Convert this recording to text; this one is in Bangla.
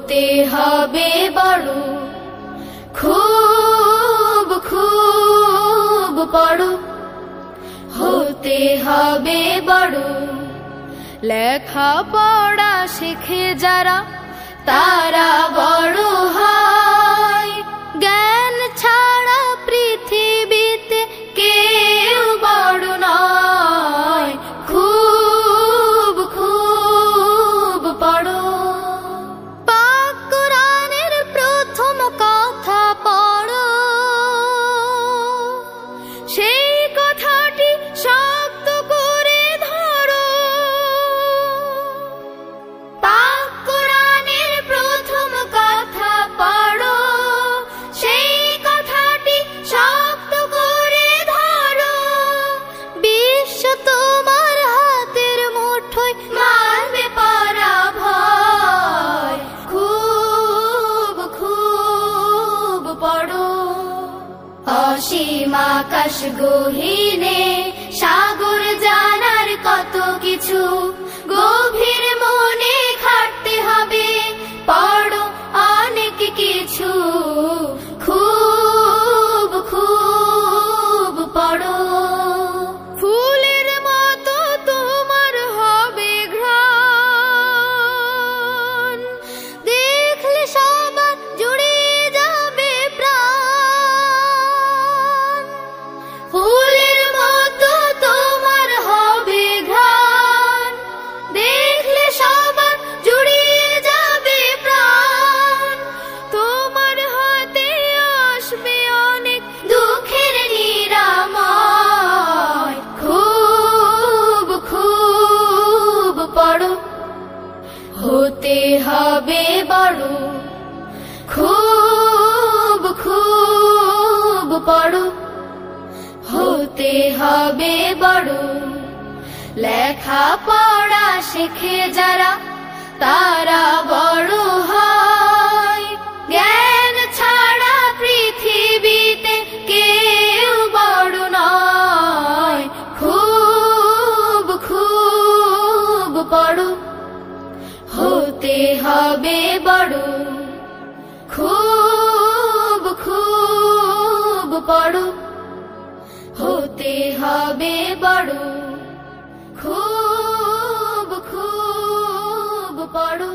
হতে হবে বড়, খুব খুব পড়ো, হতে হবে বড়। লেখা পড়া শিখে যারা তারা বড় হয়, জ্ঞান ছাড়া পৃথিবীতে কেউ বড় নয়। খুব খুব পড়ো, পাক কোরআনের প্রথম কথা পড়ো, সেই কথাটি শক্ত করে ধরো। পাক কোরআনের প্রথম কথা পড়ো, সেই কথাটি শক্ত করে ধরো। বিশ্ব তোমার হাতের মুঠোয়, মারবে পরাভয়। খুব খুব পড়ো, অসীম আকাশ গহীনে সাগর জানার কত কিছু, গভীর মনে খাটতে হবে, পড়ো অনেক কিছু। খুব খুব পড়ো, ফুলের মতো তোমার হবে ঘ্রাণ, দেখলে সবার জুড়িয়ে যাবে প্রাণ। ফুলের মতো তোমার হবে ঘ্রাণ, দেখলে সবার জুড়িয়ে যাবে প্রাণ। তোমার হাতে আসবে অনেক দুঃখের নিরাময়। খুব খুব পড়ো, হতে হবে বড়, খুব খুব পড়ো, হতে হবে বড়। লেখা পড়া শিখে যারা তারা বড় হয়, জ্ঞান ছাড়া পৃথিবীতে কেউ বড় নয়। খুব খুব পড়ো, হতে হবে বড়, খুব খুব পড়ো, হতে হবে বড়। খুব খুব পড়ো।